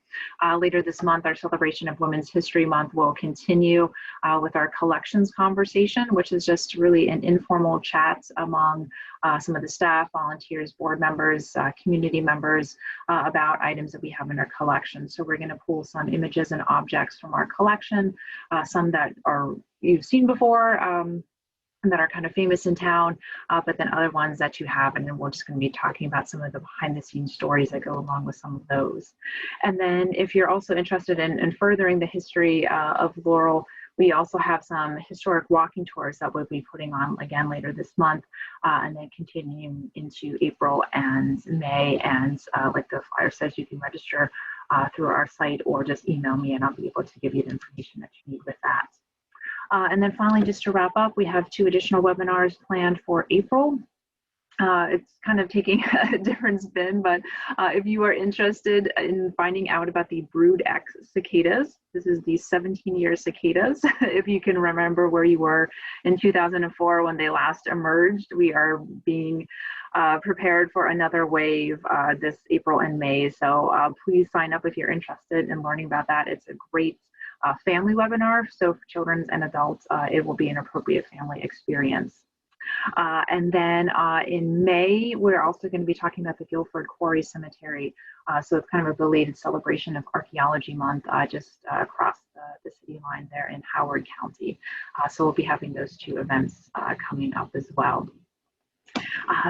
Later this month, our celebration of Women's History Month will continue with our collections conversation, which is just really an informal chat among some of the staff, volunteers, board members, community members about items that we have in our collection. So we're going to pull some images and objects from our collection, some that you've seen before, that are kind of famous in town, but then other ones that you have, and then we're just going to be talking about some of the behind the scenes stories that go along with some of those. And then if you're also interested in furthering the history of Laurel, we also have some historic walking tours that we'll be putting on again later this month, and then continuing into April and May. And like the flyer says, you can register through our site or just email me and I'll be able to give you the information that you need with that. And then finally, just to wrap up, we have 2 additional webinars planned for April. It's kind of taking a different spin, but if you are interested in finding out about the Brood X cicadas, this is the 17-year cicadas. If you can remember where you were in 2004 when they last emerged, we are being prepared for another wave this April and May. So please sign up if you're interested in learning about that. It's a great family webinar. So for children and adults, it will be an appropriate family experience. And then in May, we're also going to be talking about the Guilford Quarry Cemetery. So it's kind of a belated celebration of Archaeology Month just across the city line there in Howard County. So we'll be having those two events coming up as well.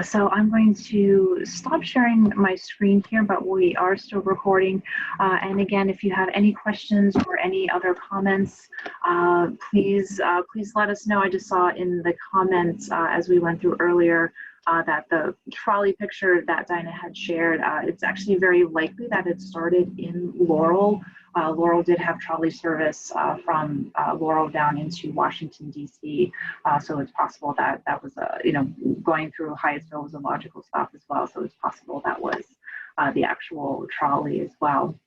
So I'm going to stop sharing my screen here, but we are still recording. And again, if you have any questions or any other comments, please let us know. I just saw in the comments as we went through earlier that the trolley picture that Dinah had shared, it's actually very likely that it started in Laurel. Laurel did have trolley service from Laurel down into Washington, D.C. So it's possible that that was, going through Hyattsville was a logical stop as well. So it's possible that was the actual trolley as well.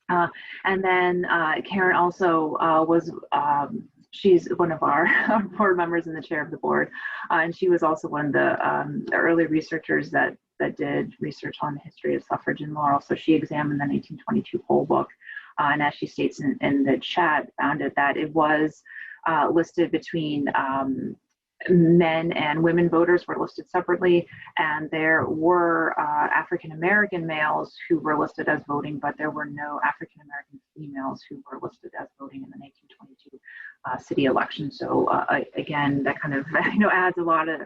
And then Karen also was, she's one of our board members and the chair of the board. And she was also one of the early researchers that did research on the history of suffrage in Laurel. So she examined the 1922 poll book. And as she states in the chat, found that it was listed between men and women voters were listed separately, and there were African-American males who were listed as voting, but there were no African-American females who were listed as voting in the 1922 city election. So again, that kind of adds a lot of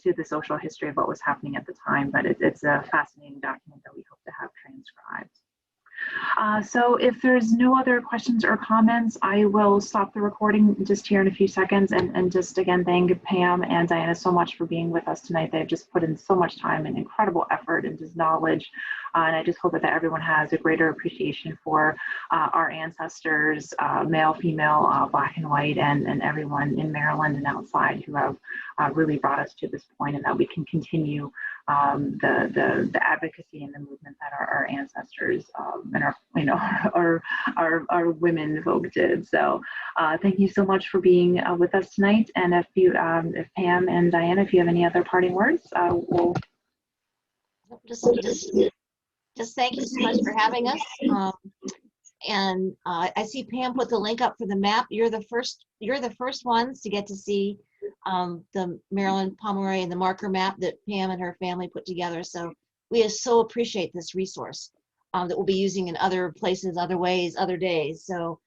to the social history of what was happening at the time, but it's a fascinating document that we hope to have transcribed. So if there's no other questions or comments, I will stop the recording just here in a few seconds and just again thank Pam and Diana so much for being with us tonight. They've just put in so much time and incredible effort and just knowledge. And I just hope that everyone has a greater appreciation for our ancestors, male, female, black and white, and everyone in Maryland and outside who have really brought us to this point, and that we can continue the advocacy and the movement that our ancestors and our women folk did. So thank you so much for being with us tonight. And if Pam and Diana, if you have any other parting words, we'll just thank you so much for having us. And I see Pam put the link up for the map. You're the first ones to get to see the Maryland Pomeroy and the marker map that Pam and her family put together. So we so appreciate this resource that we'll be using in other places, other ways, other days. So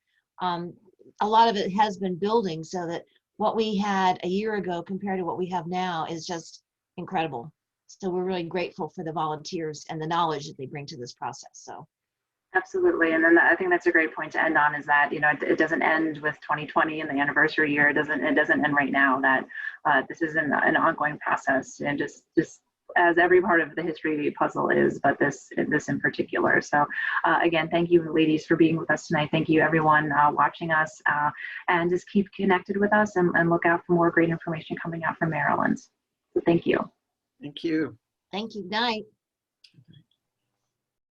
a lot of it has been building so that what we had a year ago compared to what we have now is just incredible. So we're really grateful for the volunteers and the knowledge that they bring to this process. So. Absolutely, and then I think that's a great point to end on, is that it doesn't end with 2020 and the anniversary year. It doesn't end right now. That this is an ongoing process, and just as every part of the history puzzle is, but this in particular. So again, thank you, ladies, for being with us tonight. Thank you, everyone watching us, and just keep connected with us and look out for more great information coming out from Maryland. So thank you. Thank you. Thank you. Night.